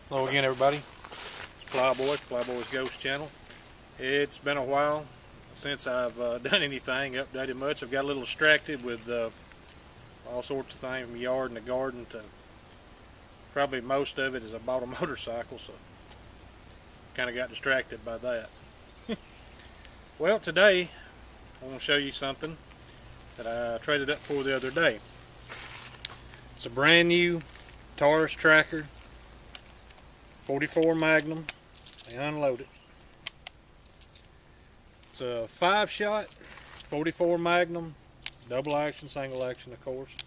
Hello again, everybody. It's Plowboys Ghost channel. It's been a while since I've done anything, updated much. I've got a little distracted with all sorts of things from the yard and the garden to probably most of it is I bought a motorcycle, so kind of got distracted by that. Well, today I want to show you something that I traded up for the other day. It's a brand new Taurus Tracker 44 Magnum. They unload it. It's a 5-shot 44 Magnum, double action, single action, of course.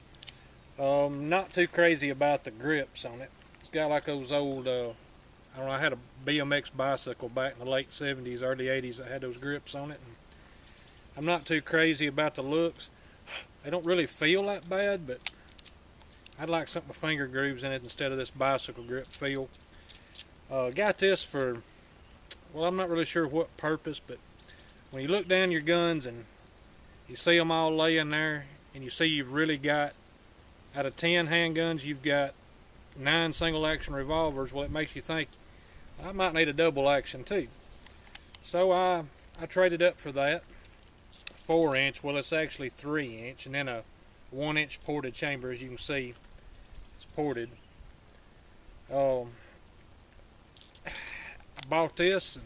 Not too crazy about the grips on it. It's got like those old, I don't know, I had a BMX bicycle back in the late 70s, early 80s that had those grips on it. And I'm not too crazy about the looks. They don't really feel that bad, but I'd like something with finger grooves in it instead of this bicycle grip feel. Got this for, well, I'm not really sure what purpose, but when you look down your guns and you see them all laying there and you see you've really got, out of 10 handguns, you've got 9 single action revolvers, well, it makes you think, I might need a double action too. So I traded up for that. 4-inch, well, it's actually 3-inch, and then a 1-inch ported chamber, as you can see. It's ported. Bought this,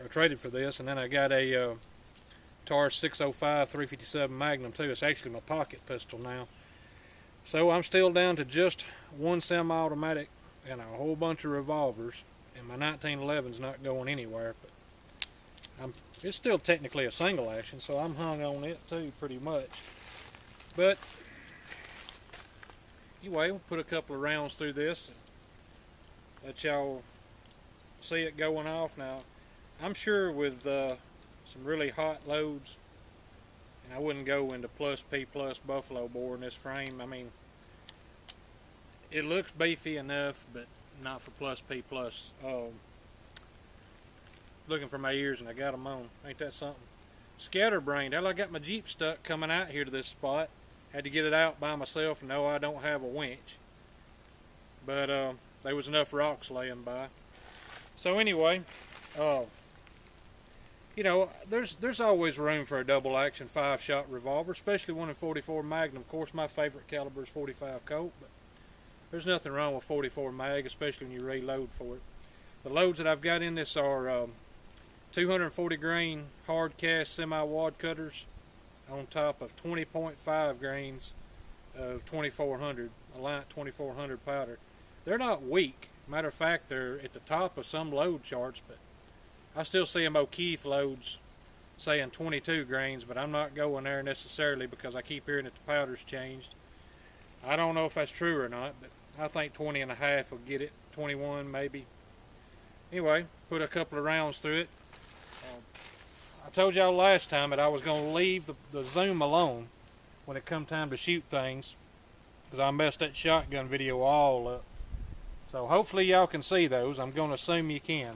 or traded for this, and then I got a Taurus 605 357 Magnum too. It's actually my pocket pistol now. So I'm still down to just one semi-automatic and a whole bunch of revolvers, and my 1911's not going anywhere, but it's still technically a single action, so I'm hung on it too pretty much. But anyway, we'll put a couple of rounds through this and let y'all see it going off. Now, I'm sure with some really hot loads, and I wouldn't go into plus P plus buffalo bore in this frame. I mean, it looks beefy enough, but not for plus P plus. Looking for my ears and I got them on. Ain't that something? Scatterbrained. Hell, I got my Jeep stuck coming out here to this spot. Had to get it out by myself. No, I don't have a winch. But there was enough rocks laying by. So anyway, you know, there's always room for a double action 5-shot revolver, especially one in 44 Magnum. Of course, my favorite caliber is 45 Colt, but there's nothing wrong with 44 Mag, especially when you reload for it. The loads that I've got in this are 240 grain hard cast semi-wad cutters on top of 20.5 grains of 2400, a light 2400 powder. They're not weak. Matter of fact, they're at the top of some load charts, but I still see them O'Keefe loads saying 22 grains, but I'm not going there necessarily because I keep hearing that the powder's changed. I don't know if that's true or not, but I think 20 and a half will get it, 21 maybe. Anyway, put a couple of rounds through it. I told y'all last time that I was going to leave the zoom alone when it come time to shoot things, because I messed that shotgun video all up. So hopefully y'all can see those. I'm going to assume you can.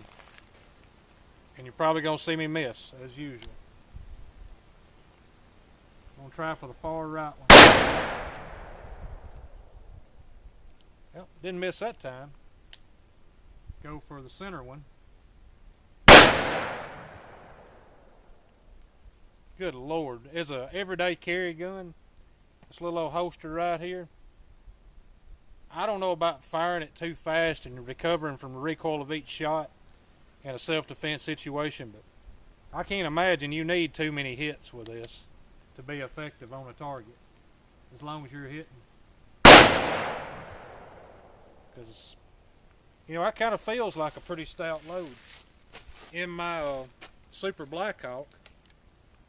And you're probably going to see me miss, as usual. I'm going to try for the far right one. Well, didn't miss that time. Go for the center one. Good Lord. It's a everyday carry gun. This little old holster right here. I don't know about firing it too fast and recovering from the recoil of each shot in a self-defense situation, but I can't imagine you need too many hits with this to be effective on a target, as long as you're hitting. Because, you know, that kind of feels like a pretty stout load. In my Super Blackhawk,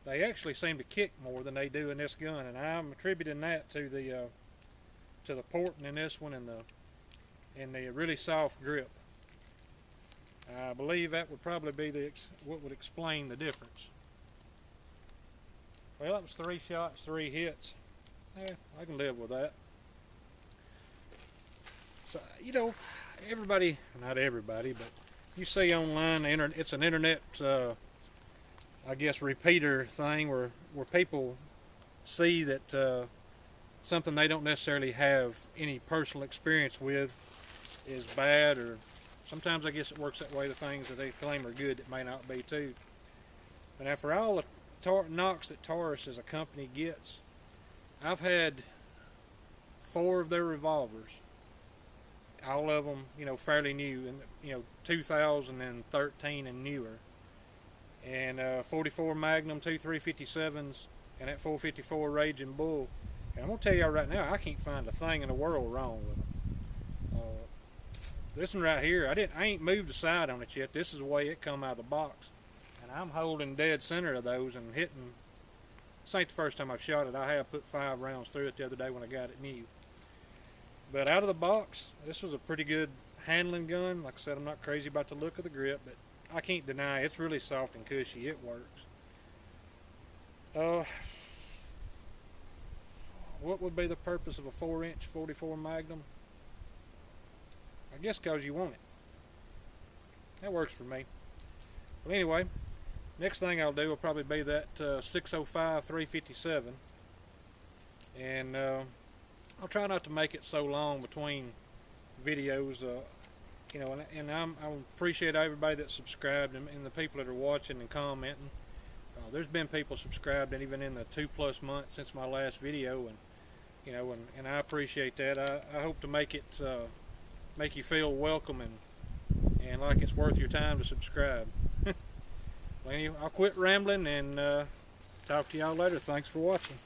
they actually seem to kick more than they do in this gun, and I'm attributing that to the porting in this one and the really soft grip. I believe that would probably be what would explain the difference. Well, that was 3 shots, 3 hits. Yeah, I can live with that. So, you know, everybody, not everybody, but you see online, it's an internet, I guess, repeater thing where people see that something they don't necessarily have any personal experience with is bad or Sometimes I guess it works that way, the things that they claim are good that may not be too. But now for all the knocks that Taurus as a company gets, I've had 4 of their revolvers, all of them, you know, fairly new, and 2013 and newer, and 44 Magnum, 2 357s, and that 454 Raging Bull. And I'm gonna tell y'all right now, I can't find a thing in the world wrong with them. This one right here, I ain't moved the side on it yet. This is the way it come out of the box, and I'm holding dead center of those and hitting. This ain't the first time I've shot it. I have put 5 rounds through it the other day when I got it new. But out of the box, this was a pretty good handling gun. Like I said, I'm not crazy about the look of the grip, but I can't deny it's really soft and cushy. It works. What would be the purpose of a 4-inch 44 Magnum? I guess because you want it. That works for me. Well, anyway, next thing I'll do will probably be that 605 357, and I'll try not to make it so long between videos. And I appreciate everybody that subscribed and the people that are watching and commenting. There's been people subscribed, and even in the 2+ months since my last video, and I appreciate that. I hope to make it make you feel welcome and like it's worth your time to subscribe. Well, anyway, I'll quit rambling and talk to y'all later. Thanks for watching.